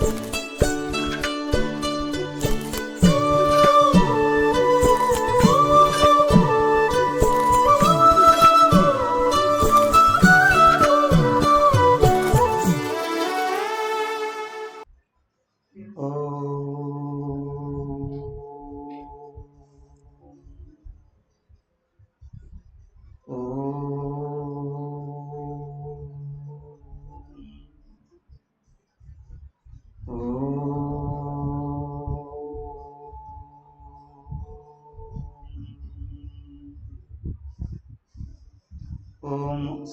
ఓం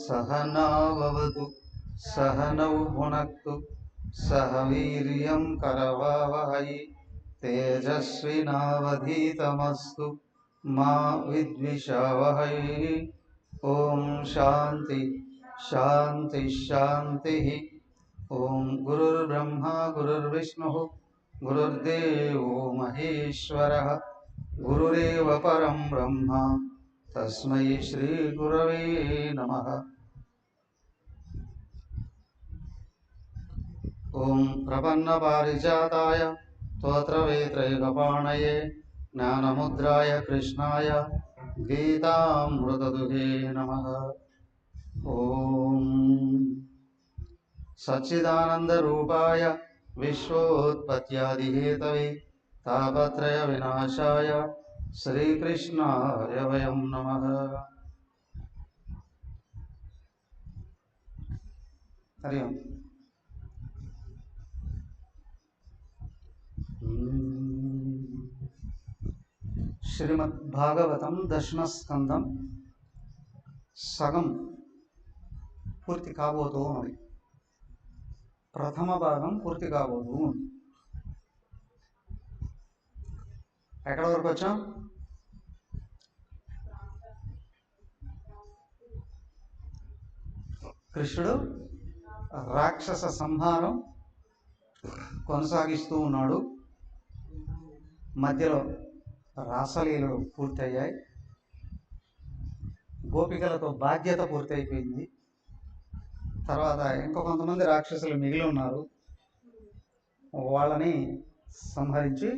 సహనా భవతు సహనౌ భునక్తు సహ వీర్యం కరవావహై తేజస్వినావధీతమస్తు మా విద్విషావహై. ఓం శాంతి శాంతి శాంతి. ఓం గురుర్బ్రహ్మా గురుర్విష్ణుః గురుర్దేవో మహేశ్వరః గురురేవ పరం బ్రహ్మ తస్మై శ్రీ గురవే నమః. ఓం ప్రపన్న పారిజాతాయ స్తోత్రవేత్రైకపాణయే జ్ఞానముద్రాయ కృష్ణాయ గీతామృతదుహే నమః. ఓం సచ్చిదానందరూపాయ విశ్వోత్పత్యాదిహేతవే తాపత్రయ వినాశాయ శ్రీకృష్ణాయ వయం నమః. హరి ఓం. శ్రీమద్భాగవతం దశమస్కందం సగం పూర్తి కాబోతూ ఉంది. ప్రథమ భాగం పూర్తి కాబోతూ ఉంది. ఎక్కడ వరకు వచ్చాం? కృష్ణుడు రాక్షస సంహారం కొనసాగిస్తూ ఉన్నాడు. మధ్యలో రాసలీలలు పూర్తయ్యాయి. గోపికలతో బాధ్యత పూర్తయిపోయింది. తర్వాత ఇంకా కొంతమంది రాక్షసులు మిగిలి ఉన్నారు. వాళ్ళని సంహరించి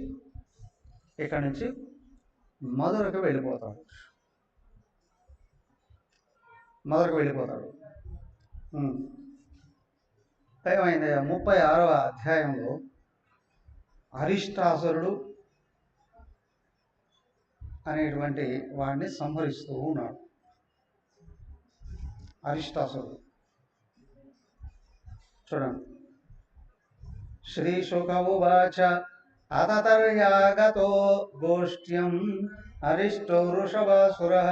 ఇక్కడి నుంచి మధురకు వెళ్ళిపోతాడు. ఏమైంది? 36వ అధ్యాయంలో అరిష్టాసురుడు అనేటువంటి వాడిని సంహరిస్తూ ఉన్నాడు. అరిష్టాసురుడు చూడండి. శ్రీ శుకమువాచ అతతర్యాగతో గోష్ఠ్యం అరిష్టో వృషభాసురః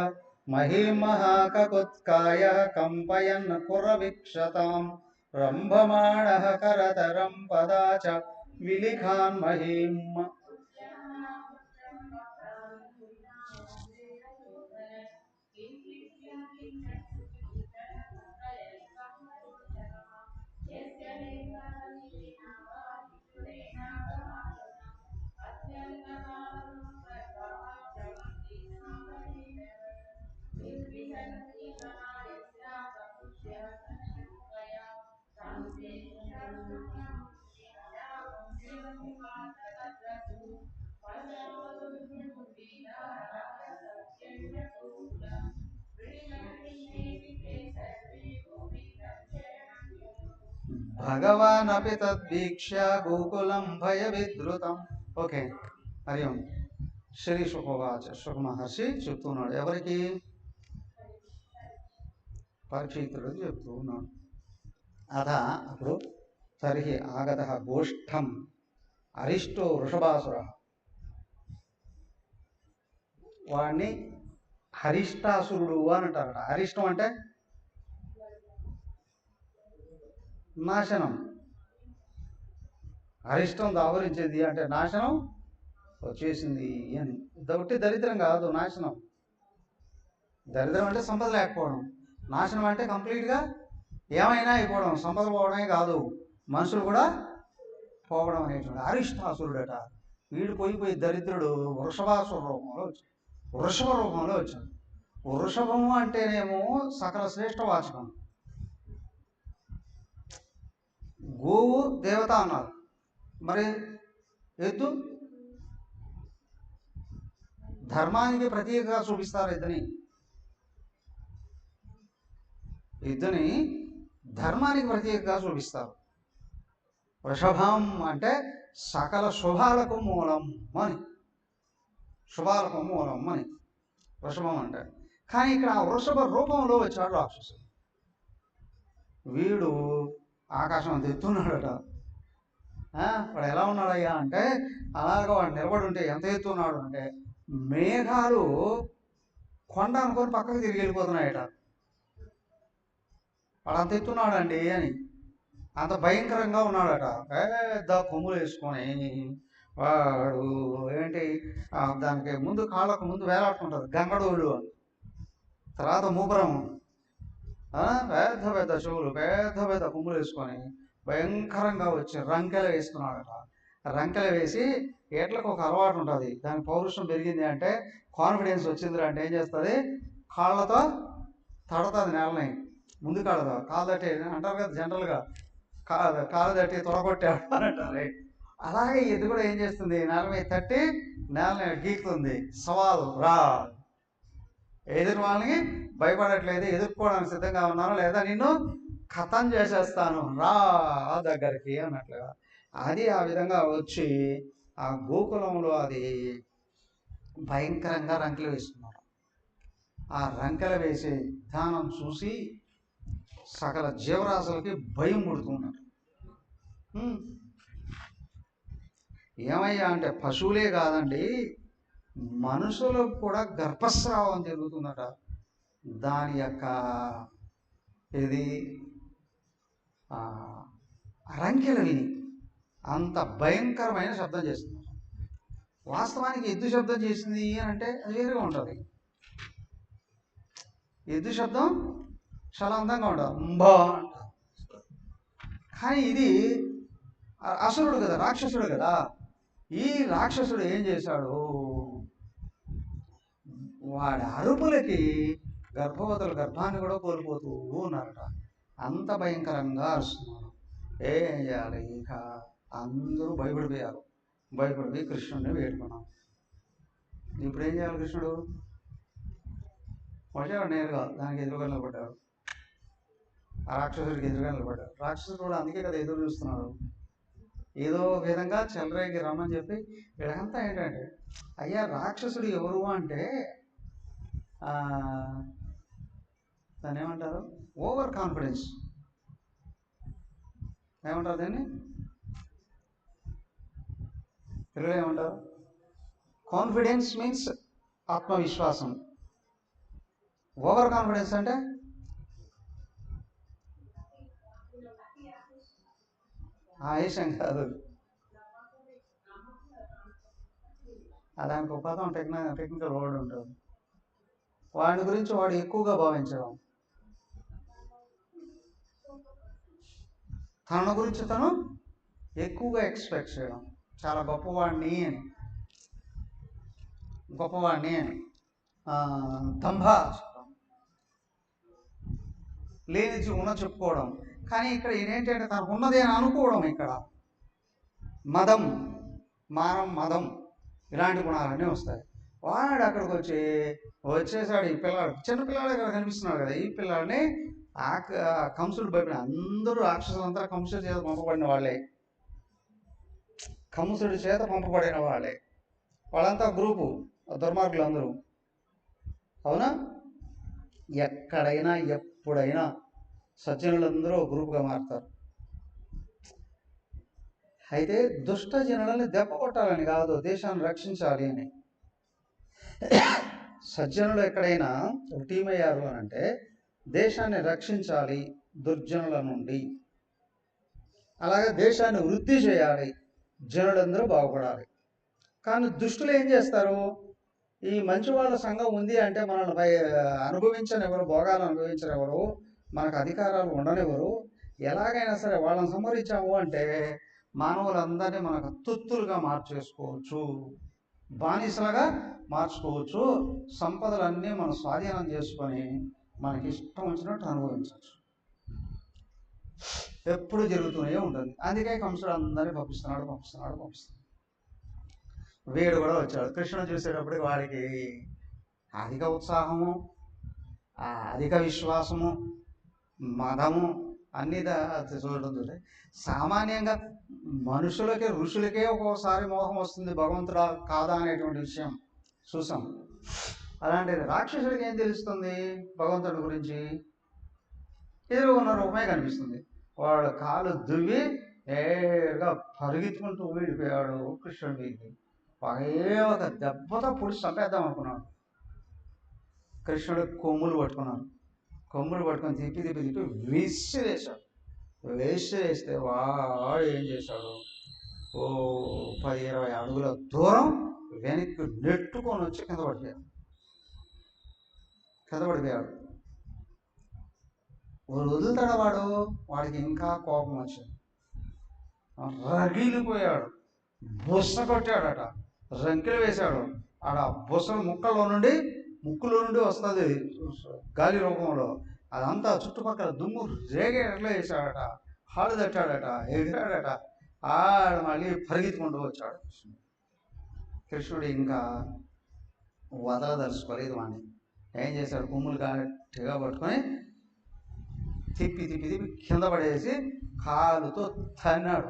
మహీమహాకకుత్కాయ కంపయన్ కురవీక్షతాం రంభమాణః కరతరం పదా చ విలిఖాన్ మహీం. భగవాన్ అపి తద్వీక్ష్య గోకులం భయ విద్రుతం. ఓకే, హరి ఓం. శ్రీ శుకోవాచ. శుక మహర్షి చెప్తున్నాడు. ఎవరికి? పరీక్షితుడు చెప్తూ ఉన్నాడు. అప్పుడు తర్హి ఆగత గోష్ఠం అరిష్టో వృషభాసుర. వాడిని హరిష్టాసురుడు అని అంటారట. అరిష్టం అంటే నాశనం. అరిష్టం దావరించింది అంటే నాశనం వచ్చేసింది అని. ఒకటి దరిద్రం కాదు, నాశనం. దరిద్రం అంటే సంపద లేకపోవడం. నాశనం అంటే కంప్లీట్గా ఏమైనా అయిపోవడం. సంపద పోవడమే కాదు, మనుషులు కూడా పోవడం అనేటువంటి. అరిష్టాసురుడట. వీడు పోయి దరిద్రుడు వృషభాసుర రూపంలో వచ్చాడు. వృషభ రూపంలో వచ్చాడు. వృషభము అంటేనేమో సకల శ్రేష్ఠ వాచకం. గోవు దేవత అన్నారు. మరి ఎద్దు ధర్మానికి ప్రతీకగా చూపిస్తారు. ఎద్దుని ధర్మానికి ప్రతీకగా చూపిస్తారు. వృషభం అంటే సకల శుభాలకు మూలం అని, శుభాలకు మూలం అని వృషభం అంటే. కానీ ఇక్కడ ఆ వృషభ రూపంలో వచ్చాడు రాక్షసుడు. వీడు ఆకాశం అంత ఎత్తున్నాడట. వాడు ఎలా ఉన్నాడయ్యా అంటే, అలాగ వాడు నిలబడి ఉంటే ఎంత ఎత్తున్నాడు అంటే, మేఘాలు కొండ అనుకొని పక్కకు తిరిగి వెళ్ళిపోతున్నాయట. వాడు అంత ఎత్తున్నాడండి అని, అంత భయంకరంగా ఉన్నాడట. పెద్ద కొమ్ములు వేసుకొని వాడు ఏంటి, దానికి ముందు కాళ్ళకు ముందు వేలాడుతుంటుంది గంగడోలు, తర్వాత మూపురం, పెద్ద పెద్ద చెవులు, పెద్ద పెద్ద కొమ్ములు వేసుకొని భయంకరంగా వచ్చి రంకెలు వేసుకున్నాడట. రంకెలు వేసి ఏట్లకు ఒక అలవాటు ఉంటుంది, దానికి పౌరుషం పెరిగింది అంటే, కాన్ఫిడెన్స్ వచ్చింది అంటే ఏం చేస్తుంది, కాళ్ళతో తడుతుంది నేలని, ముందు కాళ్ళతో. కాలు తట్టి అంటారు కదా జనరల్గా, కాలు తట్టి తొడగొట్టాడు అని అంటారు. అలాగే ఇది కూడా ఏం చేస్తుంది, నేల మీద తట్టి నేలని గీకుతుంది. సవాల్ రా, ఎదురు వాళ్ళని భయపడట్లేదు, ఎదుర్కోవడానికి సిద్ధంగా ఉన్నాను, లేదా నిన్ను ఖతం చేసేస్తాను, రా దగ్గరికి అన్నట్లుగా. అది ఆ విధంగా వచ్చి ఆ గోకులంలో అది భయంకరంగా రంకెలు వేస్తున్నారు. ఆ రంకెలు వేసే విధానం చూసి సకల జీవరాశులకి భయం పుడుతున్నారు. ఏమయ్యా అంటే, పశువులే కాదండి, మనుషులకు కూడా గర్భస్రావం జరుగుతుందట. దాని యొక్క ఇది రంకెలు విని అంత భయంకరమైన శబ్దం చేస్తుంది. వాస్తవానికి ఎద్దు శబ్దం చేసింది అని అంటే అది వేరుగా ఉంటుంది. ఎద్దు శబ్దం చాలా అందంగా ఉంటుంది, అంబా అంట. కానీ ఇది అసురుడు కదా, రాక్షసుడు కదా. ఈ రాక్షసుడు ఏం చేశాడు, వాడి అరుపులకి గర్భవతుల గర్భాన్ని కూడా కోల్పోతూ ఉన్నారట. అంత భయంకరంగా అరుస్తున్నారు. ఏం చేయాలి, ఇక అందరూ భయపడిపోయారు. భయపడిపోయి కృష్ణుడిని వేడుకున్నాం. ఇప్పుడు ఏం చేయాలి, కృష్ణుడు వచ్చాడు నేరుగా దానికి ఎదురుగా నిలబడ్డాడు. ఆ రాక్షసుడికి ఎదురుగా నిలబడ్డాడు. రాక్షసుడు కూడా అందుకే కదా ఎదురు చూస్తున్నాడు. ఏదో విధంగా చెలరేగి రమ్మని చెప్పి. వీళ్ళంతా ఏంటంటే, అయ్యా రాక్షసుడు ఎవరు అంటే దాన్ని ఏమంటారు, ఓవర్ కాన్ఫిడెన్స్. ఏమంటారు దాన్ని తెలుగులో ఏమంటారు? కాన్ఫిడెన్స్ మీన్స్ ఆత్మవిశ్వాసం. ఓవర్ కాన్ఫిడెన్స్ అంటే ఆయుషం కాదు, దానికి ఒక పదం టెక్నికల్ వర్డ్ ఉంటుంది. వాడి గురించి వాడు ఎక్కువగా భావించడం, తన గురించి తను ఎక్కువగా ఎక్స్పెక్ట్ చేయడం, చాలా గొప్పవాడిని అని దంభ లేనిచి ఉన్న చెప్పుకోవడం. కానీ ఇక్కడ ఏంటంటే తనకు ఉన్నది అని అనుకోవడం. ఇక్కడ మదం, మానం, మదం ఇలాంటి గుణాలన్నీ వస్తాయి. వాడు అక్కడికి వచ్చేసాడు. ఈ పిల్లాడు, చిన్న పిల్లాడు ఇక్కడ కనిపిస్తున్నాడు కదా, ఈ పిల్లాడిని కంసుడు భయపడి, అందరూ రాక్షసులంతా కంసుడి చేత పంపబడిన వాళ్ళే, కంసుడి చేత పంపబడిన వాళ్ళే. వాళ్ళంతా గ్రూపు దుర్మార్గులు అందరూ. అవునా? ఎక్కడైనా ఎప్పుడైనా సజ్జనులందరూ గ్రూపుగా మారుతారు. అయితే దుష్ట జనులని దెబ్బ కొట్టాలని కాదు, దేశాన్ని రక్షించాలి అని. సజ్జనులు ఎక్కడైనా ఒక టీం అయ్యారు అని అంటే దేశాన్ని రక్షించాలి దుర్జనుల నుండి. అలాగే దేశాన్ని వృద్ధి చేయాలి, జనులందరూ బాగుపడాలి. కానీ దుష్టులు ఏం చేస్తారు, ఈ మంచి వాళ్ళ సంఘం ఉంది అంటే మనల్ని అనుభవించనివ్వరు, భోగాలు అనుభవించనివ్వరు, మనకు అధికారాలు ఉండనివ్వరు. ఎలాగైనా సరే వాళ్ళని సంహరించాము అంటే మానవులందరినీ మనకు తుత్తులుగా మార్చేసుకోవచ్చు, బానిసలుగా మార్చుకోవచ్చు, సంపదలన్నీ మనం స్వాధీనం చేసుకొని మనకి ఇష్టం వచ్చినట్టు అనుభవించవచ్చు. ఎప్పుడు జరుగుతూనే ఉంటుంది. అందుకే కంసుడు అందరినీ పంపిస్తున్నాడు. వీడు కూడా వచ్చాడు. కృష్ణుడు చూసేటప్పటికి వాడికి అధిక ఉత్సాహము, అధిక విశ్వాసము, మదము అన్నీ చూడడం చూడండి. సామాన్యంగా మనుషులకి ఋషులకే ఒక్కోసారి మోహం వస్తుంది భగవంతుడా కాదా అనేటువంటి విషయం చూసాం. అలాంటిది రాక్షసుడికి ఏం తెలుస్తుంది భగవంతుడి గురించి? ఎదురుగున్న రూపమే కనిపిస్తుంది. వాడు కాలు దువ్వి నేరుగా పరిగెత్తుకుంటూ వెళ్ళిపోయాడు కృష్ణుడి మీదకి. ఒకే ఒక దెబ్బతో పొడిచి చంపేద్దాం అనుకున్నాడు. కృష్ణుడు కొమ్ములు పట్టుకొని తిప్పి విసిరేశాడు. వేస్తే వాడు ఏం చేశాడు, 10-20 అడుగుల దూరం వెనక్కి నెట్టుకొని వచ్చి కింద పడిపోయాడు. వదులుతాడు వాడికి ఇంకా కోపం వచ్చింది. రగిలిపోయాడు. బుస కొట్టాడట, రంకెలు వేశాడు. ఆడ బుస ముక్కులో నుండి వస్తుంది గాలి రూపంలో. అదంతా చుట్టుపక్కల దుమ్ము రేగేటట్లు వేసాడట, హాడు తట్టాడట, ఎగిరాడట. ఆడు మళ్ళీ పరిగెత్తుకుంటూ వచ్చాడు. కృష్ణుడు ఇంకా వదలదలుచుకోలేదు వాడిని. ఏం చేశాడు, కొమ్ములు గట్టిగా పట్టుకొని తిప్పి కింద పడేసి కాలుతో తన్నాడు.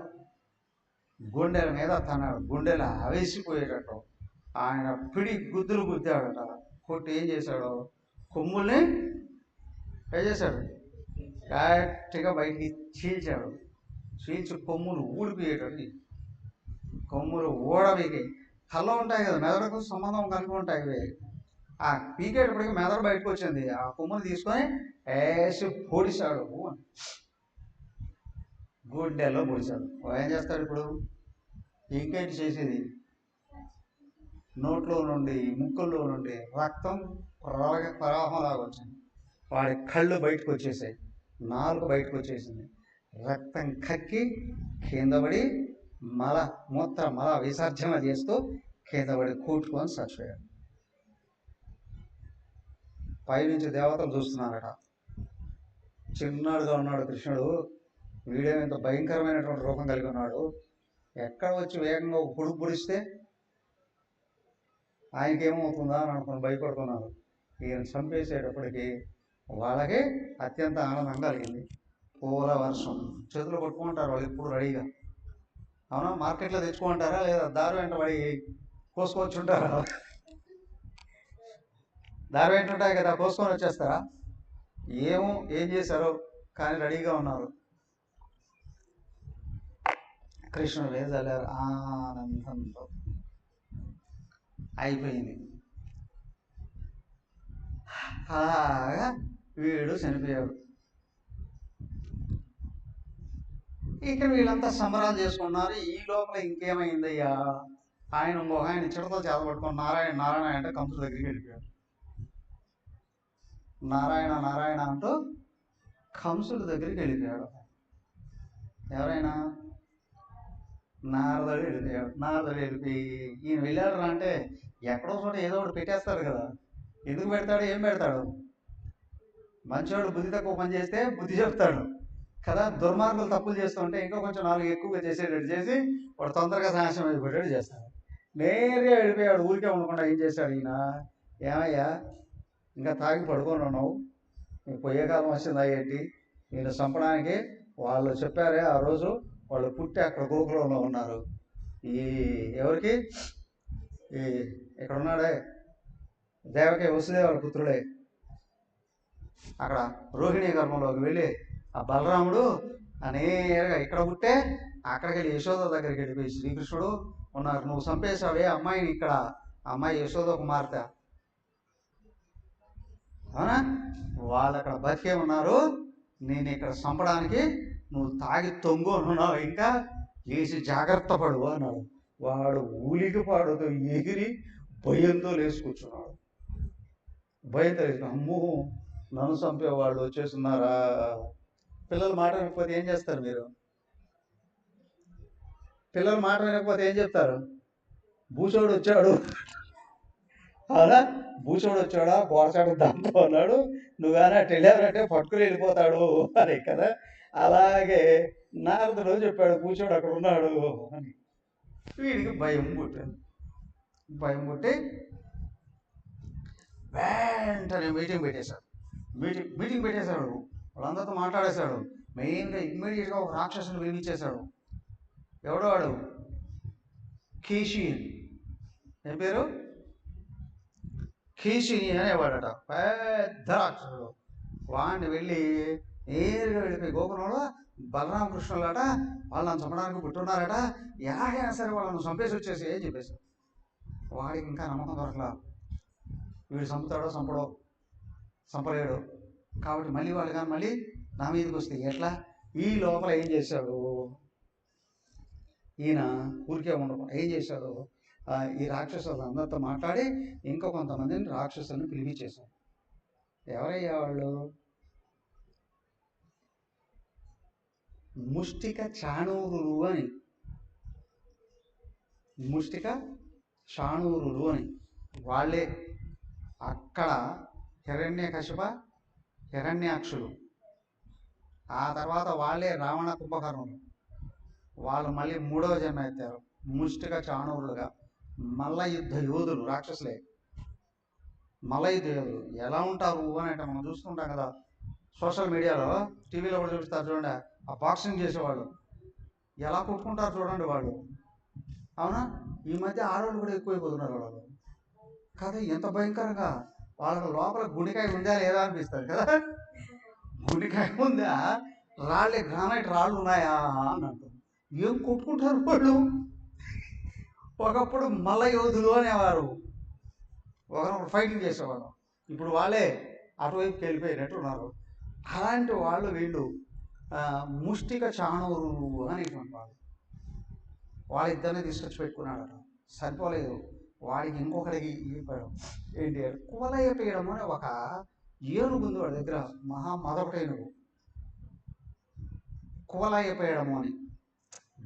గుండెల మీద తన్నాడు. గుండెలు ఆవేసిపోయేటట్టు ఆయన పిడి గుద్దులు గుద్దాడట. కొట్టి ఏం చేశాడు, కొమ్ముల్ని ఏం చేశాడు, గట్టిగా బయటికి చీల్చి కొమ్ములు ఊడిపోయేటట్టు. కొమ్ములు ఊడబీకి కళ్ళ ఉంటాయి కదా, మెదడుకు సంబంధం కలిగి ఉంటాయి ఇవి. ఆ పీకేటప్పటికి మెదడు బయటకు వచ్చింది. ఆ కొమ్ములు తీసుకొని వేసి పొడిశాడు. గుండెల్లో పొడిశాడు. ఏం చేస్తాడు ఇప్పుడు, ఇంకేంటి చేసేది? నోట్లో నుండి ముక్కుల్లో నుండి రక్తం ప్రవాహంలాగా వచ్చింది. వాడి కళ్ళు బయటకు వచ్చేసాయి, నాలుగు బయటకు వచ్చేసింది. రక్తం కక్కి కింద పడి మల విసర్జన చేస్తూ కింద పడి కూట్టుకొని చచ్చిపోయాడు. పైనుంచి దేవతలు చూస్తున్నారట. చిన్నాడుగా ఉన్నాడు కృష్ణుడు. వీడేమో ఇంత భయంకరమైనటువంటి రూపం కలిగి ఉన్నాడు. ఎక్కడ వచ్చి వేగంగా పొడుగు పొడిస్తే ఆయనకేమవుతుందా అని అనుకుని భయపడుతున్నారు. ఈయన చంపేసేటప్పటికి వాళ్ళకి అత్యంత ఆనందం కలిగింది. పూల వర్షం, చేతులు కొట్టుకుంటారు వాళ్ళు ఎప్పుడు రెడీగా. అవునా, మార్కెట్లో తెచ్చుకుంటారా లేదా దారి వెంట పడి కోసుకొచ్చుంటారా? దారి వెంట ఉంటాయి కదా, కోసుకొని వచ్చేస్తారా? ఏం చేశారో కానీ రెడీగా ఉన్నారు. కృష్ణుడు వేదలేరు. ఆనందంతో అయిపోయింది. అలాగా వీడు చనిపోయాడు. ఇక్కడ వీళ్ళంతా సంబరాలు చేసుకున్నారు. ఈ లోపల ఇంకేమైందయ్యా, ఆయన చిడతో చేతపట్టుకొని నారాయణ అంటే కంసుడి దగ్గరికి వెళ్ళిపోయాడు. నారాయణ అంటూ కంసుడి దగ్గరికి వెళ్ళిపోయాడు. ఎవరైనా నారదుడు వెళ్ళిపోయి ఈయన వెళ్ళాడు అంటే ఎక్కడో చోట ఏదో ఒకటి పెట్టేస్తాడు కదా. ఎందుకు పెడతాడు, ఏం పెడతాడు? మంచివాడు బుద్ధి తక్కువ పని చేస్తే బుద్ధి చెప్తాడు కదా. దుర్మార్గులు తప్పులు చేస్తుంటే ఇంకా కొంచెం 4 ఎక్కువగా చేసేటట్టు చేసి వాడు తొందరగా నాశనం అయిపోయేటట్టు చేస్తాడు. నేరుగా వెళ్ళిపోయాడు. ఊరికే ఉండకుండా ఏం చేశాడు ఈయన, ఏమయ్యా ఇంకా తాగి పడుకొని ఉన్నావు, నీకు పోయే కాలం వచ్చిందా ఏంటి? నేను చంపడానికి వాళ్ళు చెప్పారే ఆ రోజు, వాళ్ళు పుట్టి అక్కడ గోకులంలో ఉన్నారు. ఎవరికి ఇక్కడ ఉన్నాడే దేవకి వసుదేవుల పుత్రుడే. అక్కడ రోహిణీ గర్భంలోకి వెళ్ళి ఆ బలరాముడు నేరుగా ఇక్కడ పుట్టే అక్కడికి వెళ్ళి యశోద దగ్గరికి వెళ్ళిపోయి శ్రీకృష్ణుడు ఉన్నారు, నువ్వు చంపేశావే అమ్మాయిని, ఇక్కడ అమ్మాయి యశోద కుమార్తె, అవునా, వాళ్ళు అక్కడ బతికే ఉన్నారు, నేను ఇక్కడ చంపడానికి నువ్వు తాగి తొంగు ఉన్నావు, ఇంకా లేచి జాగ్రత్త పడు అన్నాడు. వాడు ఊలికి పాడుతూ ఎగిరి భయంతో లేచి కూర్చున్నాడు. భయంతో లేచి, అమ్మో నన్ను చంపేవాళ్ళు వచ్చేస్తున్నారా? పిల్లలు మాట వినకపోతే ఏం చేస్తారు మీరు? పిల్లలు మాట వినకపోతే ఏం చెప్తారు? భూచోడు వచ్చాడు, అవునా, భూచోడు వచ్చాడా, గోడచాడు దాంట్లో ఉన్నాడు, నువ్వేనా టెలివరంటే పట్టుకుని వెళ్ళిపోతాడు అని కదా. అలాగే నారదుడు చెప్పాడు, కూర్చోడు అక్కడ ఉన్నాడు అని. వీడికి భయం పుట్టింది. భయం పుట్టి వెంటనే మీటింగ్ పెట్టేశాడు. మీటింగ్ పెట్టేశాడు, వాళ్ళందరితో మాట్లాడేశాడు. మెయిన్గా ఇమ్మీడియట్గా ఒక రాక్షసుని పిలిపించేశాడు. ఎవడో వాడు, కీషిని. ఏం పేరు? కీషిని అనేవాడట, పెద్ద రాక్షసుడు. వాడిని వెళ్ళి నేరుగా వెళ్ళిపోయి గోకులంలో బలరామకృష్ణులట వాళ్ళని చంపడానికి పుట్టున్నారట, ఎలాగైనా సరే వాళ్ళని చంపేసి వచ్చేసి ఏం చెప్పేశాడు. వాడికి ఇంకా నమ్మకం దొరకలా, వీడు చంపుతాడో చంపడో, చంపలేడు. కాబట్టి మళ్ళీ వాళ్ళు కానీ మళ్ళీ నా మీదకి వస్తే ఎట్లా? ఈ లోపల ఏం చేశాడు ఈయన, ఊరికే ఉండకుండా ఏం చేశాడు, ఈ రాక్షసులు అందరితో మాట్లాడి ఇంకా కొంతమందిని రాక్షసులను పిలిపించేశాడు. ఎవరయ్యా వాళ్ళు? ముష్టిక చాణూరులు అని. ముష్టిక చాణూరులు అని వాళ్ళే. అక్కడ హిరణ్యకశిప, హిరణ్యాక్షులు, ఆ తర్వాత వాళ్ళే రావణ కుంభకర్ణులు. వాళ్ళు మళ్ళీ 3వ జన్మ ఎత్తారు ముష్టిక చాణూరులుగా. మల్ల యుద్ధ యోధులు, రాక్షసులే మల్ల యుద్ధ యోధులు. ఎలా ఉంటారు అని అంటే మనం చూస్తుంటాం కదా సోషల్ మీడియాలో, టీవీలో కూడా చూపిస్తారు చూడండి, ఆ బాక్సింగ్ చేసేవాళ్ళు ఎలా కొట్టుకుంటారు చూడండి వాళ్ళు. అవునా? ఈ మధ్య ఆడవాళ్ళు కూడా ఎక్కువైపోతున్నారు వాళ్ళు కదా. ఎంత భయంకరంగా వాళ్ళకి లోపల గుండెకాయ ఉందా లేదా అనిపిస్తుంది కదా. గుండెకాయ ఉందా, రాళ్ళే గ్రానైట్ రాళ్ళు ఉన్నాయా అని అంటారు. ఏం కొట్టుకుంటారు వాళ్ళు. ఒకప్పుడు మల్ల యోధులు అనేవారు, ఒకరొకరు ఫైటింగ్ చేసేవాళ్ళు. ఇప్పుడు వాళ్ళే అటువైపుకి వెళ్ళిపోయినట్టున్నారు. అలాంటి వాళ్ళు వీళ్ళు ముష్టిక చాణూరులు అనేటువంటి వాళ్ళు. వాళ్ళిద్దరిని తీసుకొచ్చి పెట్టుకున్నాడట. సరిపోలేదు, వాడికి ఇంకొకటికి చెప్పాడు. ఏంటి అంటే కువలయ పీయడం అని ఒక ఏనుగు ఉంది వాడి దగ్గర, మహామదొకటేనుగు. కువలయ పీయడము అని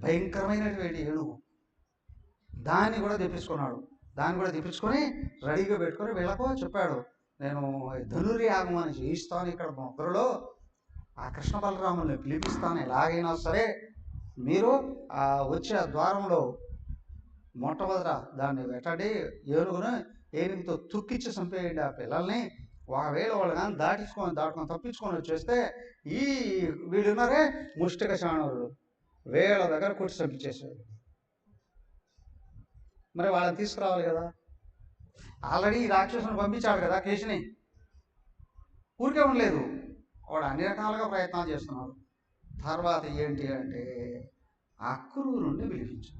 భయంకరమైనటువంటి ఏనుగు. దాన్ని కూడా తెప్పించుకున్నాడు. దాన్ని కూడా తెప్పించుకొని రెడీగా పెట్టుకొని వీళ్ళకు చెప్పాడు, నేను ధనుర్యాగం అని చేయిస్తాను ఇక్కడ మొదలులో, ఆ కృష్ణ బలరాముల్ని పిలిపిస్తాను, ఎలాగైనా సరే మీరు వచ్చే ద్వారంలో మొట్టమొదట దాన్ని పెట్టండి, ఏనుగుతో తుక్కిచ్చి చంపేయండి ఆ పిల్లల్ని. ఒకవేళ వాళ్ళు కానీ దాటుకొని తప్పించుకొని వచ్చేస్తే ఈ వీళ్ళున్నారే ముష్టిక చాణూరులు, వీళ్ళ దగ్గర కొట్టి చంపించేసాడు. మరి వాళ్ళని తీసుకురావాలి కదా. ఆల్రెడీ ఈ రాక్షసుని పంపించాడు కదా కేశిని, ఊరికే ఉండలేదు, వాడు అన్ని రకాలుగా ప్రయత్నాలు చేస్తున్నాడు. తర్వాత ఏంటి అంటే అక్రూరుణ్ణి పిలిపించాడు.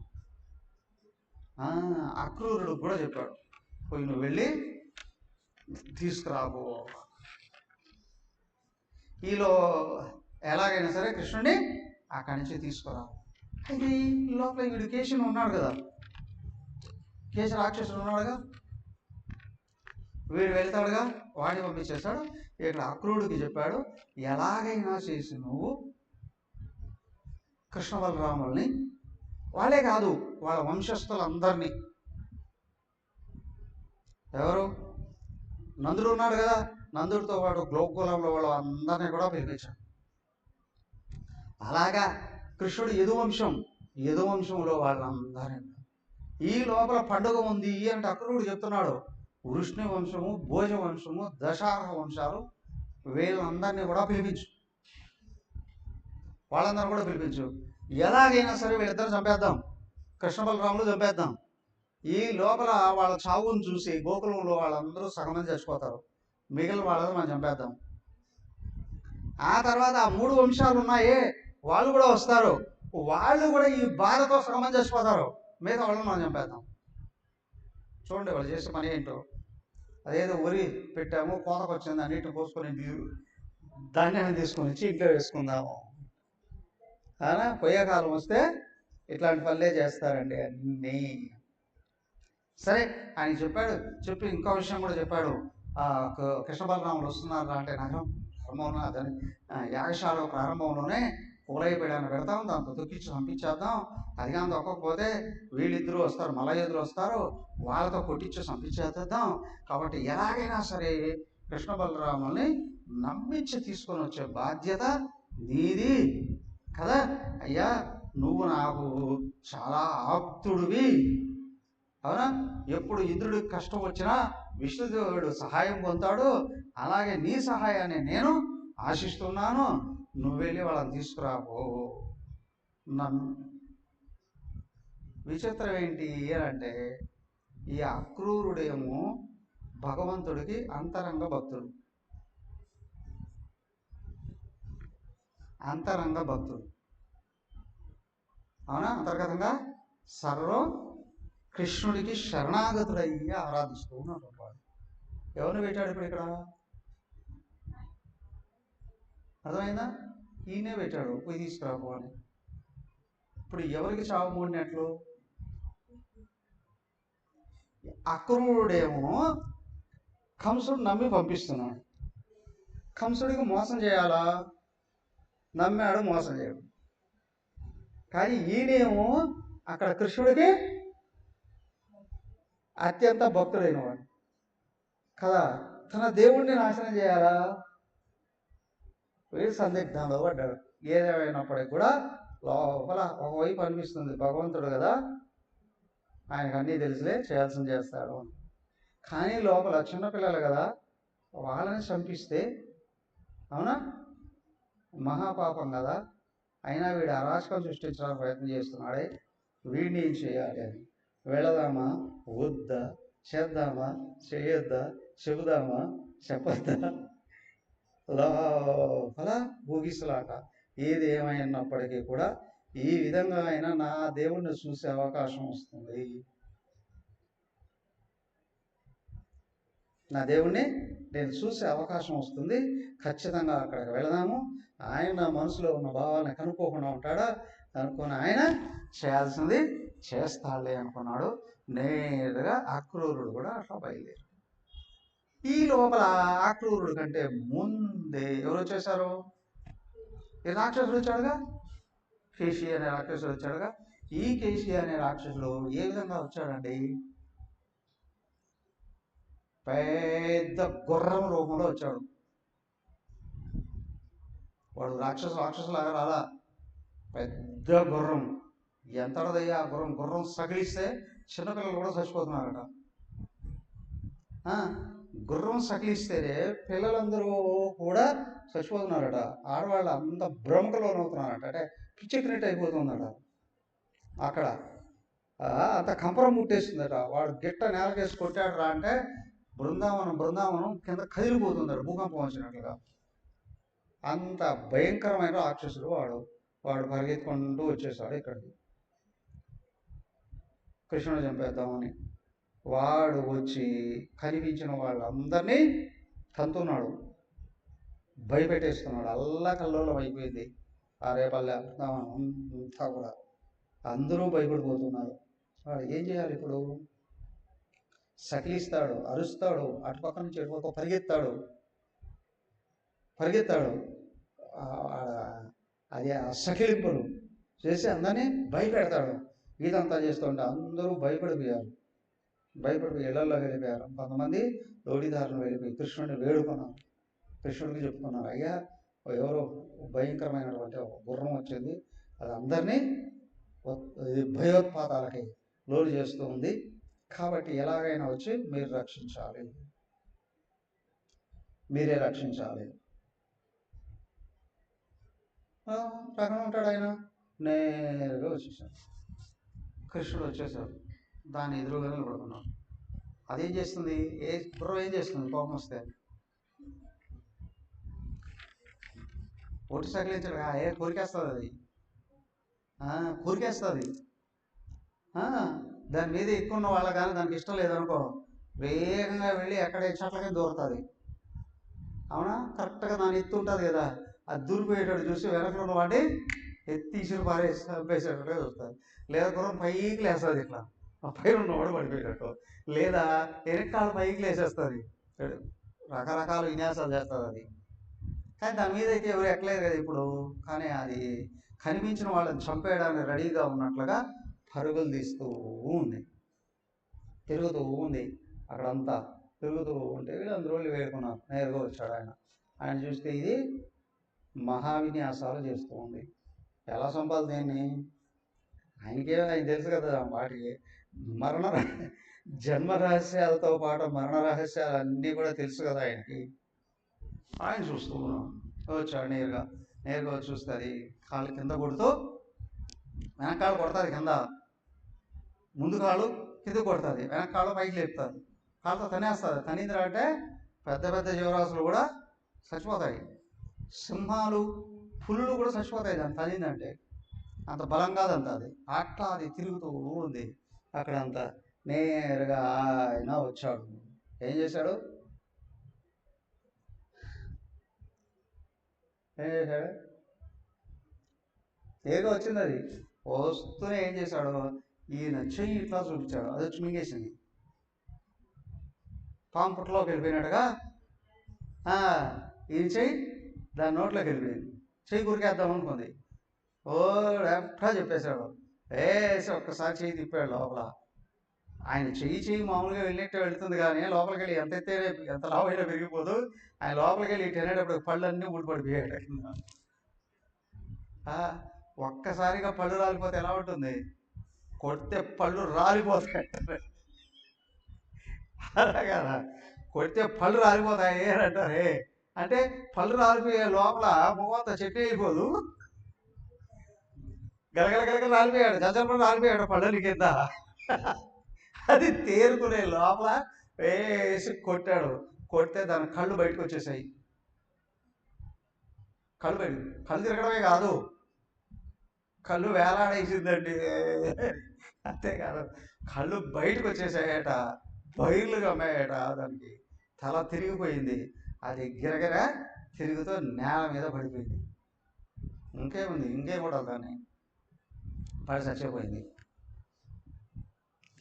అక్రూరుడు కూడా చెప్పాడు, పోయి నువ్వు వెళ్ళి తీసుకురాబో, ఈలో ఎలాగైనా సరే కృష్ణుడిని అక్కడి నుంచి తీసుకురా. అయితే లోపల వీడు కేశిని ఉన్నాడు కదా, కేశ రాక్షసుడు ఉన్నాడుగా, వీడు వెళ్తాడుగా, వాడిని పంపించేస్తాడు. ఇక్కడ అక్రూరుడికి చెప్పాడు, ఎలాగైనా చేసి నువ్వు కృష్ణ బలరాముల్ని, వాళ్ళే కాదు వాళ్ళ వంశస్థులందరినీ, ఎవరు నందుడు ఉన్నాడు కదా, నందుడితో పాటు గోకులంలో వాళ్ళ అందరినీ కూడా పిలిపించాడు. అలాగా కృష్ణుడు యదువంశంలో వాళ్ళందరినీ. ఈ లోపల పండుగ ఉంది అంటే అక్రూరుడు చెప్తున్నాడు, వృష్ణి వంశము, భోజ వంశము, దశార్హ వంశాలు, వీళ్ళందరినీ కూడా పిలిపించు, వాళ్ళందరూ కూడా పిలిపించు. ఎలాగైనా సరే వీళ్ళిద్దరు చంపేద్దాం, కృష్ణ బలరాములు చంపేద్దాం. ఈ లోపల వాళ్ళ చావును చూసి గోకులంలో వాళ్ళందరూ సగం మంది చచ్చిపోతారు, మిగిలిన వాళ్ళని మనం చంపేద్దాం. ఆ తర్వాత ఆ 3 వంశాలు ఉన్నాయే వాళ్ళు కూడా వస్తారు, వాళ్ళు కూడా ఈ బాధతో సగం మంది చచ్చిపోతారు, మిగతా వాళ్ళని మనం చంపేద్దాం. చూడండి వాళ్ళు చేసే పని ఏంటో. అదేదో వరి పెట్టాము, కోతకు వచ్చింది, అన్నిటిని పోసుకొని ధాన్యాన్ని తీసుకొని వచ్చి ఇంట్లో వేసుకుందాము. అవునా? పోయే కాలం వస్తే ఇట్లాంటి పనులే చేస్తారండి అన్నీ. సరే ఆయన చెప్పాడు. చెప్పి ఇంకో విషయం కూడా చెప్పాడు, కృష్ణ బలరాములు వస్తున్నారు అంటే నగరం ప్రారంభంలో అదని యాగశాల ప్రారంభంలోనే కువలయపీడాన్ని పెడతాం, దాంతో తొక్కించి పంపించేద్దాం. అది కానీ తొక్కకపోతే వీళ్ళిద్దరూ వస్తారు, మల్లయోధులు వస్తారు, వాళ్ళతో కొట్టించి పంపించేద్దాం. కాబట్టి ఎలాగైనా సరే కృష్ణ బలరాముల్ని నమ్మించి తీసుకొని వచ్చే బాధ్యత నీది కదా అయ్యా, నువ్వు నాకు చాలా ఆప్తుడివి, అవునా? ఎప్పుడు ఇంద్రుడికి కష్టం వచ్చినా విష్ణుదేవుడు సహాయం పొందుతాడు, అలాగే నీ సహాయాన్ని నేను ఆశిస్తున్నాను, నువ్వు వెళ్ళి వాళ్ళని తీసుకురాపో. నన్ను విచిత్రం ఏంటి అంటే, ఈ అక్రూరుడేమో భగవంతుడికి అంతరంగ భక్తుడు, అంతరంగ భక్తుడు, అవునా? అంతర్గతంగా సర్వం కృష్ణుడికి శరణాగతుడయ్యి ఆరాధిస్తూ ఉన్నాడు వాడు. ఎవరిని పెట్టాడు ఇప్పుడు ఇక్కడ? అర్థమైందా? ఈయనే పెట్టాడు, పోయి తీసుకురాపో అని. ఇప్పుడు ఎవరికి చావు మూడినట్లు? అక్రూరుడేమో కంసుడు నమ్మి పంపిస్తున్నాడు, కంసుడికి మోసం చేయాలా? నమ్మాడు, మోసం చేయడు. కానీ ఈయనేమో అక్కడ కృష్ణుడికి అత్యంత భక్తుడైన వాడు కదా, తన దేవుణ్ణి నాశనం చేయాలా? వీడు సందిగ్ధంలో పడ్డాడు. ఏదేమైనప్పటికీ కూడా లోపల ఒకవైపు అనిపిస్తుంది, భగవంతుడు కదా, ఆయనకు అన్నీ తెలిసిలే, చేయాల్సింది చేస్తాడు అని. కానీ లోపల చిన్నపిల్లలు కదా, వాళ్ళని చంపిస్తే, అవునా, మహాపాపం కదా, అయినా వీడు అరాచకం సృష్టించడానికి ప్రయత్నం చేస్తున్నాడే, వీడిని ఏం చేయాలి అని. వెళదామా వద్దా, చేద్దామా చేయొద్దా, చెబుదామా చెప్పొద్దా, లోపల ఊగిసలాట. ఏది ఏమైనప్పటికీ కూడా ఈ విధంగా అయినా నా దేవుణ్ణి చూసే అవకాశం వస్తుంది, నా దేవుణ్ణి నేను చూసే అవకాశం వస్తుంది, ఖచ్చితంగా అక్కడికి వెళదాము, ఆయన నా మనసులో ఉన్న భావాలను కనుక్కోకుండా ఉంటాడా, అనుకుని ఆయన చేయాల్సింది చేస్తాడులే అనుకున్నాడు. నేరుగా అక్రూరుడు కూడా అట్లా బయలుదేరి. ఈ లోపల అక్రూరుడు కంటే ముందే ఎవరు వచ్చేసారు? ఈ రాక్షసుడు వచ్చాడుగా, కేశి అనే రాక్షసుడు వచ్చాడుగా. ఈ కేశి అనే రాక్షసుడు ఏ విధంగా వచ్చాడండి? పెద్ద గుర్రం రూపంలో వచ్చాడు. వాడు రాక్షసులాగా రాలా, పెద్ద గుర్రం. ఎంతడదయ్యా ఆ గుర్రం? గుర్రం సకిలిస్తే చిన్నపిల్లలు కూడా చచ్చిపోతున్నారట. గుర్రం సకిలిస్తేనే పిల్లలందరూ కూడా చచ్చిపోతున్నారట, ఆడవాళ్ళు అంత భ్రమకు లోనవుతున్నారట, అంటే పిచ్చెక్కినట్టు అయిపోతుందట. అక్కడ అంత కంపరం ముట్టేస్తుందట. వాడు గిట్ట నేలకేసి కొట్టాడు రా అంటే బృందావనం కింద కదిలిపోతుందట, భూకంపం వచ్చినట్లుగా. అంత భయంకరమైన రాక్షసుడు వాడు పరిగెత్తుకుంటూ వచ్చేసాడు ఇక్కడికి కృష్ణుడు చంపేద్దామని. వాడు వచ్చి కనిపించిన వాళ్ళందరినీ తంతున్నాడు, భయపెట్టేస్తున్నాడు. అల్లకల్లోలం అయిపోయింది ఆ రేపల్లె అంతా కూడా, అందరూ భయపడిపోతున్నారు. వాడు ఏం చేయాలి ఇప్పుడు? సకిలిస్తాడు, అరుస్తాడు, అటుపక్క నుంచి ఇటుపక్క పరిగెత్తాడు. అది ఆ సకిలింపులు చేసి అందరినీ భయపెడతాడు. ఇదంతా చేస్తుంటే అందరూ భయపడిపోయి ఇళ్లలో వెళ్ళిపోయారు. కొంతమంది లోడిదారులు వెళ్ళిపోయి కృష్ణుడిని వేడుకున్నారు, కృష్ణుడికి చెప్పుకున్నారు, అయ్యా ఎవరో భయంకరమైనటువంటి గుర్రం వచ్చింది, అది అందరినీ భయోత్పాతాలకి లోడు చేస్తూ ఉంది, కాబట్టి ఎలాగైనా వచ్చి మీరే రక్షించాలి. రకం ఉంటాడు ఆయన. నేరుగా వచ్చేసాడు, కృష్ణుడు వచ్చేసాడు, దాన్ని ఎదురుగానే పడుకున్నాడు. అదేం చేస్తుంది? గుర్రం ఏం చేస్తుంది? కోపం వస్తే ఒట్టి సకిలించాడు, కోరికేస్తుంది, కోరికేస్తుంది. దాని మీద ఎక్కువ వాళ్ళ కానీ దానికి ఇష్టం లేదనుకో, వేగంగా వెళ్ళి ఎక్కడ చెట్లకే దూరుతుంది, అవునా? కరెక్ట్గా దాన్ని ఎత్తు ఉంటుంది కదా, అది దూరిపోయేటట్టు చూసి వెనకలో ఉన్న వాడి ఎత్తి ఇసురు చంపేసేటట్టుగా చూస్తుంది. లేదా గుర్రం పైకి లేస్తుంది, ఇట్లా పైన ఉన్నవాడు పడిపోయేటట్టు, లేదా ఎనకాలు పైకి లేసేస్తుంది, రకరకాల విన్యాసాలు చేస్తుంది అది. కానీ దాని మీద అయితే ఎవరు ఎక్కలేదు కదా ఇప్పుడు. కానీ అది కనిపించిన వాళ్ళని చంపేయడానికి రెడీగా ఉన్నట్లుగా పరుగులు తీస్తూ ఉంది, తిరుగుతూ ఉంది, అక్కడంతా తిరుగుతూ ఉంటే వీళ్ళందరూ వేడుకున్నారు. నేరుగా వచ్చాడు ఆయన చూస్తే ఇది మహావిన్యాసాలు చేస్తూ ఉంది. ఎలా చంపాలి దీన్ని? ఆయన తెలుసు కదా వాటికి మరణ జన్మ రహస్యాలతో పాటు మరణ రహస్యాలు అన్నీ కూడా తెలుసు కదా ఆయనకి. ఆయన చూస్తూ ఉన్నాం, వచ్చాడు నేరుగా వచ్చి చూస్తుంది. కాళ్ళు కింద కొడుతూ వెనకాళ్ళు కొడుతుంది, కింద ముందు కాళ్ళు కింద కొడుతుంది, వెనకాళ్ళు పైకి లేపుతుంది, కాళ్ళతో తనేస్తుంది. తనిందిరా అంటే పెద్ద పెద్ద జీవరాశులు కూడా చచ్చిపోతాయి. సింహాలు, పులులు కూడా చచ్చిపోతాయి దాన్ని తనిందంటే. అంత బలం కాదంత అది. అట్లా అది తిరుగుతూ ఉంది అక్కడంతా. నేరుగా ఆయన వచ్చాడు. ఏం చేశాడు? నేరుగా వచ్చింది అది. వస్తూనే ఏం చేశాడు? ఈయన చెయ్యి ఇట్లా చూపించాడు. అది వచ్చి మింగేసింది. పాము పుట్టలోకి వెళ్ళిపోయినట్టుగా ఈ చెయ్యి దాని నోట్లోకి వెళ్ళిపోయింది. చెయ్యి కురికేద్దాం అనుకుంది. ఎట్లా చెప్పేశాడు. వేసి ఒక్కసారి చెయ్యి తిప్పాడు లోపల. ఆయన చెయ్యి మామూలుగా వెళ్ళినట్టు వెళ్తుంది, కానీ లోపలికి వెళ్ళి ఎంత లావైనా పెరిగిపోదు. ఆయన లోపలికి వెళ్ళి తినేటప్పుడు పళ్ళన్నీ ఊడిపడిపోయాడు. ఒక్కసారిగా పళ్ళు రాలిపోతే ఎలా ఉంటుంది? కొడితే పళ్ళు రాలిపోతాయి అలాగా. కొడితే పళ్ళు రాలిపోతాయి అని అంటారే. అంటే పళ్ళు రాలిపోయే లోపల మొత్త చెట్టు అయిపోదు, గలగల రాలిపోయాడు, జజలు రాలిపోయాడు పళ్ళని కింద. అది తేరుకునే లోపల వేసి కొట్టాడు. కొడితే దాని కళ్ళు బయటకు వచ్చేసాయి. కళ్ళు తిరగడమే కాదు, కళ్ళు వేలాడేసిందండి. అంతేకాదు, కళ్ళు బయటకు వచ్చేసాయట, బయర్లుగా అమ్మాయట. దానికి తల తిరిగిపోయింది. అది గిరగిర తిరుగుతూ నేల మీద పడిపోయింది. ఇంకేముంది కూడా దాన్ని పడి చచ్చిపోయింది.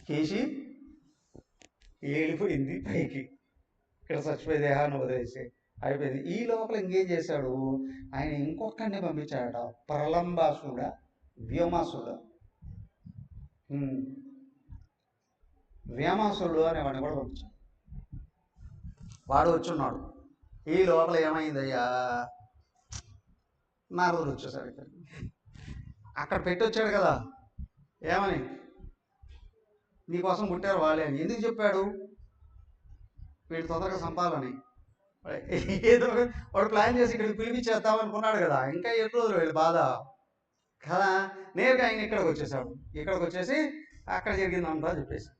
కేసి వెళ్ళిపోయింది పైకి. ఇక్కడ చచ్చిపోయి దేహాన్ని వదిలేసి అయిపోయింది. ఈ లోపల ఇంకేం చేశాడు? ఆయన ఇంకొకరిని పంపించాడట, ప్రలంబాసుడ వ్యోమాసుడు. వ్యోమాసుడు అనేవాడిని కూడా పంపించాడు. వాడు వచ్చున్నాడు. ఈ లోపల ఏమైందయ్యా? నారదుడు వచ్చేసాడు ఇక్కడికి. అక్కడ పెట్టి వచ్చాడు కదా, ఏమని? నీకోసం పుట్టారు వాళ్ళే అని. ఎందుకు చెప్పాడు? వీడు తొందరగా చంపాలని. ఏదో వాడు ప్లాన్ చేసి ఇక్కడికి పిలిపించేద్దామనుకున్నాడు కదా. ఇంకా ఎన్ని రోజులు వీళ్ళు బాధ కదా. నేరుగా ఆయన ఇక్కడికి వచ్చేసాడు. ఇక్కడికి వచ్చేసి అక్కడ జరిగిందంతా చెప్పేసి,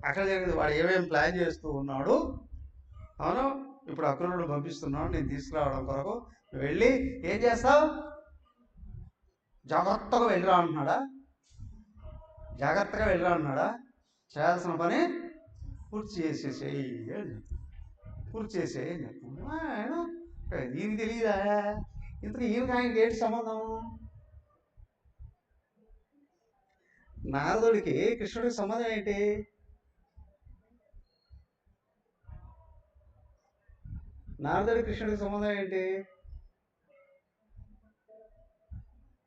అక్కడ జరిగింది. వాడు ఏమేమి ప్లాన్ చేస్తూ ఉన్నాడు. అవును, ఇప్పుడు అక్రూరుడు పంపిస్తున్నాడు నేను తీసుకురావడం కొరకు. వెళ్ళి ఏం చేస్తావు? జాగ్రత్తగా వెళ్ళిరా అంటున్నాడా? జాగ్రత్తగా వెళ్ళిరా అన్నాడా? చేయాల్సిన పని పూర్తి చేసేసేయి అని చెప్తున్నాను. ఈయన తెలియదా? ఇంతకు ఈయనకి ఆయనకి ఏంటి సంబంధం? నారదుడికి కృష్ణుడికి సంబంధం ఏంటి? నారదుడి కృష్ణుడికి సంబంధం ఏంటి?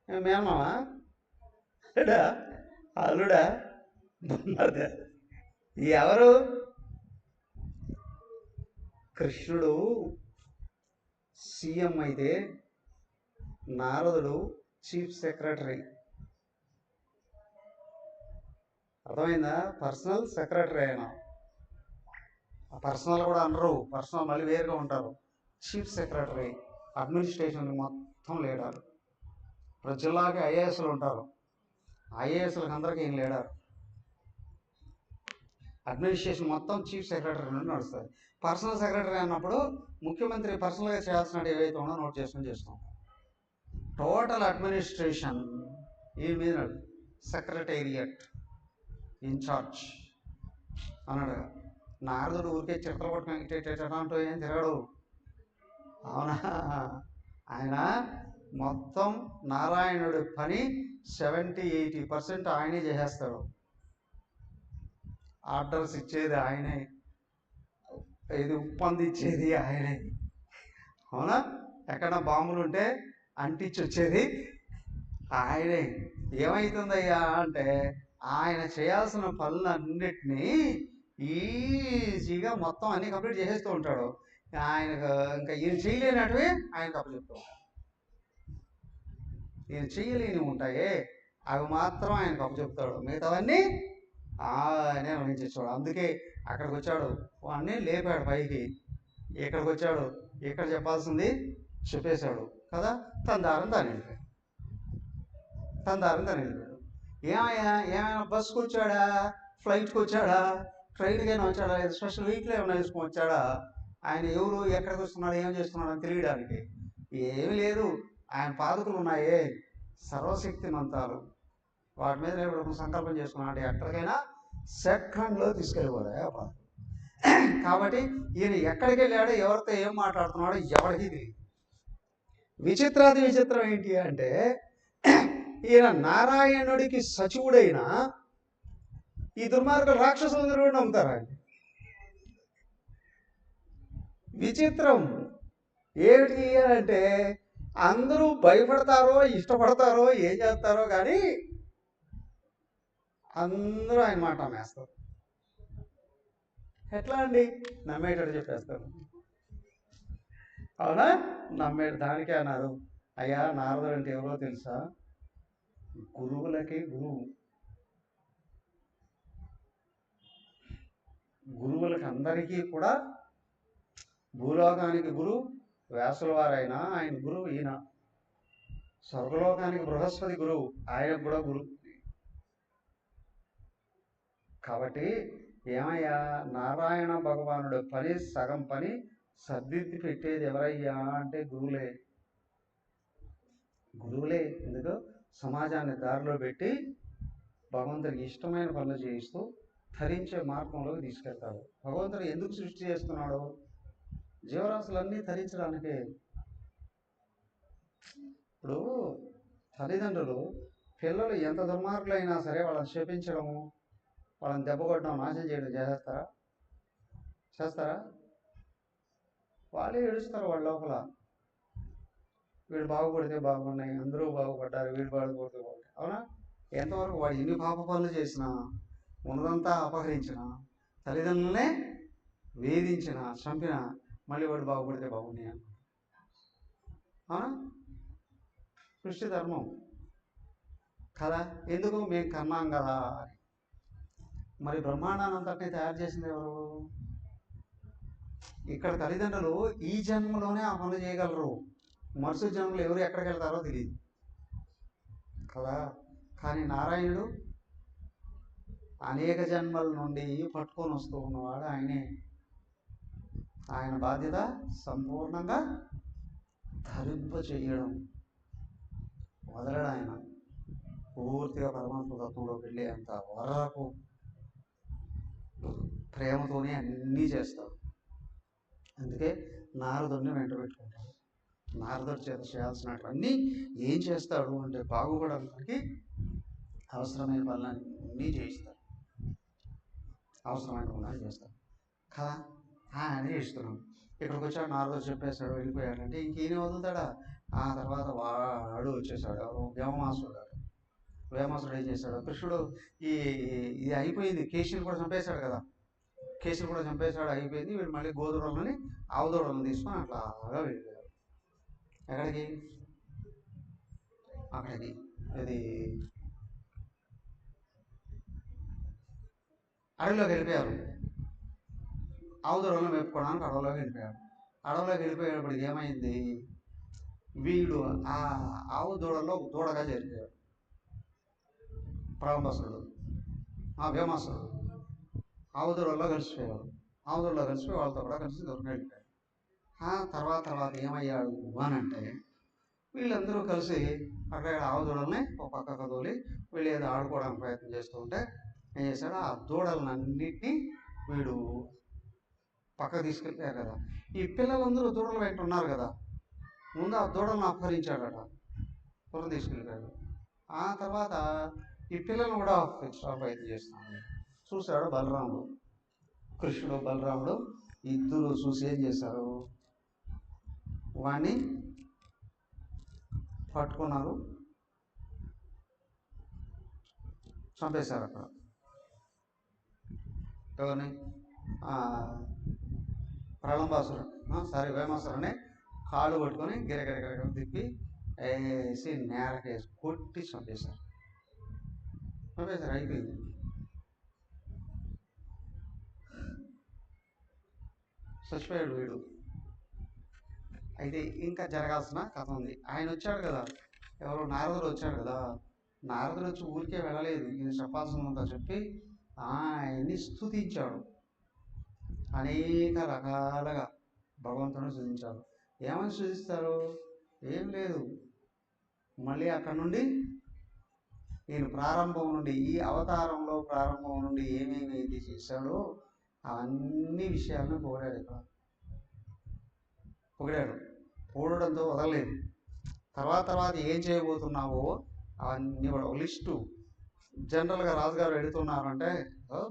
మేనమావా, అల్లుడా, ఎవరు? కృష్ణుడు సీఎం అయితే నారదుడు చీఫ్ సెక్రటరీ. అర్థమైందా? పర్సనల్ సెక్రటరీ ఆయన. పర్సనల్ కూడా అనరు, పర్సనల్ మళ్ళీ వేరుగా ఉంటారు. చీఫ్ సెక్రటరీ అడ్మినిస్ట్రేషన్ మొత్తం లీడర్. ఇప్పుడు జిల్లాకి ఐఏఎస్లు ఉంటారు, ఐఏఎస్లకు అందరికీ ఈయన లీడర్. అడ్మినిస్ట్రేషన్ మొత్తం చీఫ్ సెక్రటరీ నుండి నడుస్తుంది. పర్సనల్ సెక్రటరీ అన్నప్పుడు ముఖ్యమంత్రి పర్సనల్గా చేయాల్సిన ఏవైతే ఉన్నా నోట్ చేసుకుని చేస్తాం. టోటల్ అడ్మినిస్ట్రేషన్ ఈ మీద సెక్రటేరియట్ ఇన్ఛార్జ్ అన్నాడు. నారదుడు ఊరికే చిత్ర పట్టుకుంటూ ఏం తిరగడు. అవునా? ఆయన మొత్తం నారాయణుడి పని 70-80% ఆయనే చేసేస్తాడు. ఆర్డర్స్ ఇచ్చేది ఆయనే, ఇది ఉప్పందించేది ఆయనే. అవునా? ఎక్కడ బాంబులు ఉంటే అంటించి వచ్చేది ఆయనే. ఏమవుతుందయ్యా అంటే ఆయన చేయాల్సిన పనులన్నిటినీ ఈజీగా మొత్తం అన్నీ కంప్లీట్ చేసేస్తూ ఉంటాడు. ఆయనకు ఇంకా ఈయన చేయలేనటివి ఆయనకు అప్పచెప్తూ ఉంటారు. ఈయన చేయలేని ఉంటాయే అవి మాత్రం ఆయనకు అప్పచెప్తాడు, మిగతావన్నీ ఆయనే వహించేవాడు. అందుకే అక్కడికి వచ్చాడు, వాడిని లేపాడు పైకి. ఇక్కడికి వచ్చాడు, ఇక్కడ చెప్పాల్సింది చెప్పేశాడు కదా. తన దారిని తను వెళ్ళిపోయాడు. ఏమైనా బస్సుకు వచ్చాడా, ఫ్లైట్కి వచ్చాడా, ట్రైన్కైనా వచ్చాడా, లేదా స్పెషల్ వెహికల్ ఏమైనా వేసుకొని వచ్చాడా? ఆయన ఎవరు, ఎక్కడికి వస్తున్నాడు, ఏం చేస్తున్నాడు అని తెలియడానికి ఏమీ లేదు. ఆయన పాదుకులు ఉన్నాయే సర్వశక్తి మంతాలు, వాటి మీద ఇప్పుడు సంకల్పం చేసుకున్నాడు, ఎక్కడికైనా సెకండ్లో తీసుకెళ్ళిపోలే. కాబట్టి ఈయన ఎక్కడికి వెళ్ళాడో, ఎవరితో ఏం మాట్లాడుతున్నాడో ఎవరికి తెలియదు. విచిత్రాది విచిత్రం ఏంటి అంటే, ఈయన నారాయణుడికి సచివుడైన ఈ దుర్మార్గులు రాక్షసులందరూ కూడా నమ్ముతారు ఆయన. విచిత్రం ఏమిటి అంటే, అందరూ భయపడతారో ఇష్టపడతారో ఏం చేస్తారో కానీ అందరూ ఆయన మాట నమ్మేస్తారు. ఎట్లా అండి? నమ్మేటట్టు చెప్పేస్తారు. అవునా? దానికే అన్నారు, అయ్యా నారదుడు అంటే ఎవరో తెలుసా? గురువులకి గురువు. గురువులకి అందరికీ కూడా భూలోకానికి గురువు వ్యాసుల వారైనా ఆయన గురువు ఈయన. స్వర్గలోకానికి బృహస్పతి గురువు, ఆయన కూడా గురువు. కాబట్టి ఏమయ్యా, నారాయణ భగవానుడు పని సగం పని సర్దిద్ది పెట్టేది ఎవరయ్యా అంటే గురువులే. ఎందుకు? సమాజాన్ని దారిలో పెట్టి భగవంతుడికి ఇష్టమైన పనులు చేయిస్తూ తరించే మార్గంలోకి తీసుకెళ్తాడు. భగవంతుడు ఎందుకు సృష్టి చేస్తున్నాడు? జీవరాశులన్నీ తరించడానికే. ఇప్పుడు తల్లిదండ్రులు పిల్లలు ఎంత దుర్మార్గులైనా సరే వాళ్ళని శపించడము, వాళ్ళని దెబ్బ కొట్టడం, నాశనం చేయడం చేస్తారా? వాళ్ళే ఏడుస్తారు వాళ్ళ లోపల. వీడు బాగుపడితే బాగున్నాయి, అందరూ బాగుపడ్డారు, వీడు బాగుపడితే బాగుంటాయి. అవునా? ఎంతవరకు వాడు ఎన్ని పాప పనులు చేసినా, ఉన్నదంతా అపహరించిన, తల్లిదండ్రులనే వేధించిన, చంపిన, మళ్ళీ వాడు బాగుపడితే బాగున్నాయి అన్న. అవునా? సృష్టి ధర్మం కదా. ఎందుకు? మేము కన్నాం కదా. మరి బ్రహ్మాండాన్ని అంతటినీ తయారు చేసింది ఎవరు? ఇక్కడ తల్లిదండ్రులు ఈ జన్మలోనే ఆ పనులు చేయగలరు. మరుసటి జన్మలు ఎవరు ఎక్కడికి వెళ్తారో తెలియదు కదా. కానీ నారాయణుడు అనేక జన్మల నుండి పట్టుకొని వస్తూ ఉన్నవాడు ఆయనే. ఆయన బాధ్యత సంపూర్ణంగా ధరింప చేయడం, వదలడు ఆయన. పూర్తిగా పరమాత్మ తత్వంలోకి వెళ్ళే అంత వరకు ప్రేమతోనే అన్నీ చేస్తాడు. అందుకే నారదుడిని వెంట పెట్టుకుంటాడు. నారదుడి చేత చేయాల్సినటువన్నీ ఏం చేస్తాడు అంటే, బాగుపడడానికి అవసరమైన పనులన్నీ చేయిస్తాడు. అవసరమైన పనులు చేస్తాడు కదా. ఆయన చేస్తున్నాడు. ఇక్కడికి వచ్చాడు, నారదుడు చెప్పేశాడు, వెళ్ళిపోయాడంటే ఇంకేం వదులుతాడా? ఆ తర్వాత వాడు వచ్చేసాడు, ఎవరు? వేమమాసుడు. వేమమాసుడు ఏం చేశాడు? కృష్ణుడు ఇది అయిపోయింది, కేశిని కూడా చంపేశాడు కదా. కేసులు కూడా చంపేశాడు, అయిపోయింది. వీడు మళ్ళీ గోధుమలని ఆవుదూడలను తీసుకొని అట్లాగా వెళ్ళిపోయాడు. ఎక్కడికి? అక్కడికి. ఇది అడవిలోకి వెళ్ళిపోయారు. ఆవుదూడలను మేపుకోవడానికి అడవిలోకి వెళ్ళిపోయాడు. అడవిలోకి వెళ్ళిపోయేటప్పటికి ఏమైంది? వీడు ఆ ఆవు దూడల్లో దూడగా చేరిపోయాడు. ప్రారంభసుడు, వేమాసుడు ఆవుదూడల్లో కలిసిపోయాడు. ఆవుదూడలో కలిసిపోయి వాళ్ళతో కూడా కలిసి దూరం వెళ్ళిపోయాడు. ఆ తర్వాత ఏమయ్యాడు అని అంటే, వీళ్ళందరూ కలిసి అక్కడ ఆవుదూడల్ని ఒక పక్కకు తోలి వీళ్ళు ఏదో ఆడుకోవడానికి ప్రయత్నం చేస్తూ ఉంటే ఏం చేశాడు? ఆ దూడలన్నింటినీ వీడు పక్కకు తీసుకెళ్ళిపోయారు కదా. ఈ పిల్లలందరూ దూడల వెంట ఉన్నారు కదా. ముందు ఆ దూడలను అపహరించాడట, దూరం తీసుకెళ్ళిపోయాడు. ఆ తర్వాత ఈ పిల్లలను కూడా ప్రయత్నం చేస్తున్నాడు. చూశాడు బలరాముడు, కృష్ణుడు, బలరాముడు ఇద్దరు చూసి ఏం చేశారు? వాణ్ణి పట్టుకున్నారు, చంపేశారు అక్కడ. ఎవరిని? వేమాసురుని కాళ్ళు పట్టుకొని గిరగిరగిర తిప్పి వేసి నేలకేసి కొట్టి చంపేశారు. అయిపోయింది. చచ్చిపోయాడు వీడు. అయితే ఇంకా జరగాల్సిన కథ ఉంది. ఆయన వచ్చాడు కదా, ఎవరు నారదుడు వచ్చాడు కదా, నారదుడు వచ్చి ఊరికే వెళ్ళలేదు, ఈయన చెప్పాల్సిందంతా చెప్పి ఆయన్ని స్తుతించాడు. అనేక రకాలుగా భగవంతుని స్తుతించారు. ఏమని స్తుతిస్తారు? ఏం లేదు, మళ్ళీ అక్కడ నుండి ఈయన ప్రారంభం నుండి, ఈ అవతారంలో ప్రారంభం నుండి ఏమేమి అయితే చేశాడో అవన్నీ విషయాలను పొగిడాడు. ఇక్కడ పొగడంతో వదలలేదు. తర్వాత ఏం చేయబోతున్నావో అవన్నీ కూడా ఒక లిస్టు. జనరల్గా రాజుగారు వెళుతున్నారంటే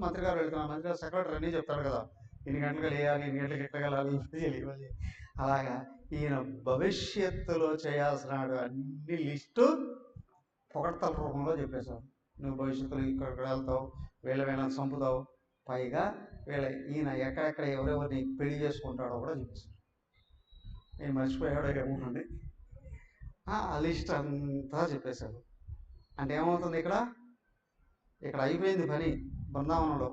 మంత్రి గారు వెళుతున్నారు, మంత్రి గారు సెక్రటరీ అని చెప్తాడు కదా, ఇన్ని గంటలకు లేయాలి, ఇన్ని గంటలకు ఎక్కగలాలి. అలాగా ఈయన భవిష్యత్తులో చేయాల్సిన అన్ని లిస్టు పొగడ్తల రూపంలో చెప్పేశారు. నువ్వు భవిష్యత్తులో ఇక్కడ వెళ్తావు, వీళ్ళని చంపుతావు, పైగా ఈయన ఎక్కడెక్కడ ఎవరెవరిని పెళ్లి చేసుకుంటాడో కూడా చెప్పేశారు. నేను మర్చిపోయాడో ఏమోనండి, ఆ లిస్ట్ అంతా చెప్పేశారు. అంటే ఏమవుతుంది, ఇక్కడ అయిపోయింది పని. బృందావనంలో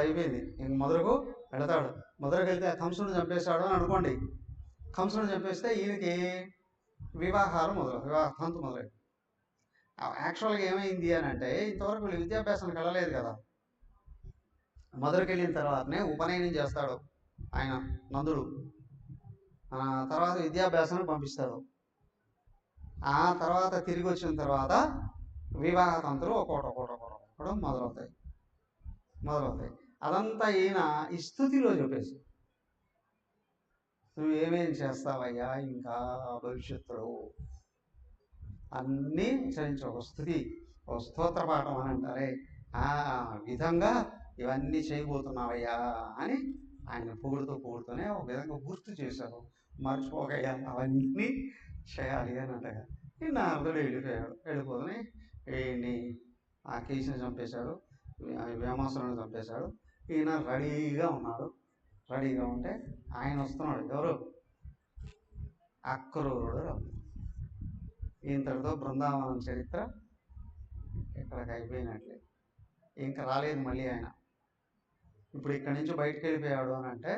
అయిపోయింది. ఇంక మధురకు వెళతాడు. మధురకు వెళ్తే కంసుని చంపేశాడు అని అనుకోండి. కంసుని చంపేస్తే ఈయనకి వివాహ తంతు మొదలైంది. యాక్చువల్గా ఏమైంది అని అంటే, ఇంతవరకు వీళ్ళు విద్యాభ్యాసానికి వెళ్ళలేదు కదా. మధురకు వెళ్ళిన తర్వాతనే ఉపనయనం చేస్తాడు ఆయన నందుడు. తర్వాత విద్యాభ్యాసానికి పంపిస్తాడు. ఆ తర్వాత తిరిగి వచ్చిన తర్వాత వివాహ తంతులు ఒక్కొక్కటి మొదలవుతాయి. అదంతా ఈయన ఈ స్థుతిలో చెప్పేసి, నువ్వు ఏమేం చేస్తావయ్యా ఇంకా భవిష్యత్తులో అన్నీ చరించు, ఒక స్థుతి, ఒక స్తోత్ర పాఠం అని అంటారే, ఆ విధంగా ఇవన్నీ చేయబోతున్నావయ్యా అని ఆయన పొగుడుతూనే ఒక విధంగా గుర్తు చేశారు. మర్చిపోకయ్యా అవన్నీ చేయాలి అని అంటగా. ఈ నారదుడు వెళ్ళిపోతూనే ఈయన్ని ఆ కేసుని చంపేశాడు, వేమాసురుని చంపేశాడు. ఈయన రెడీగా ఉన్నాడు. రెడీగా ఉంటే ఆయన వస్తున్నాడు. ఎవరు? అక్రూరుడు. ఇంతటితో బృందావనం చరిత్ర ఇక్కడికి అయిపోయినట్లే. ఇంకా రాలేదు మళ్ళీ ఆయన. ఇప్పుడు ఇక్కడి నుంచి బయటకు వెళ్ళిపోయాడు అని అంటే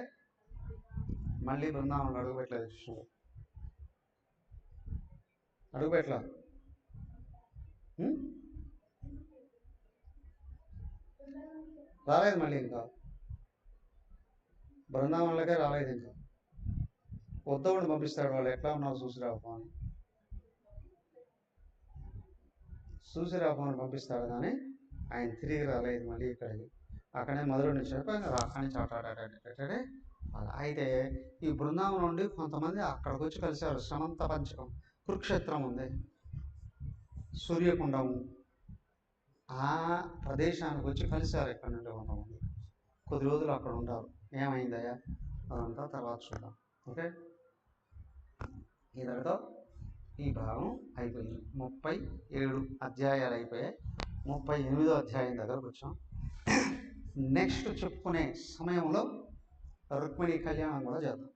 మళ్ళీ బృందావనం అడుగుపెట్టలేదు. కృష్ణుడు అడుగుపెట్టలా. రాలేదు మళ్ళీ, ఇంకా బృందావనంలోకే రాలేదు. ఇంకా ఉద్ధవుడిని పంపిస్తాడు, వాళ్ళు ఎట్లా ఉన్నావు చూసి రాకపోని. చూసి రాకపోని పంపిస్తాడు, కానీ ఆయన తిరిగి రాలేదు మళ్ళీ ఇక్కడికి. అక్కడే మధుర నుంచి అక్కడి నుంచి ఆటాడే. అయితే ఈ బృందావనం నుండి కొంతమంది అక్కడికి వచ్చి కలిశారు. శ్రమంత పంచకం, కురుక్షేత్రం ఉంది, సూర్యకుండము, ఆ ప్రదేశానికి వచ్చి కలిశారు. ఇక్కడ నుండి కొంతమంది కొద్ది రోజులు అక్కడ ఉంటారు. ఏమైందయ్యా అదంతా తర్వాత చూద్దాం. ఓకే, ఇద్దరితో ఈ భాగం అయిపోయింది. 37 అధ్యాయాలు అయిపోయాయి. 38వ అధ్యాయం దగ్గరకు వచ్చాం. నెక్స్ట్ చెప్పుకునే సమయంలో రుక్మిణి కళ్యాణం కూడా చేద్దాం.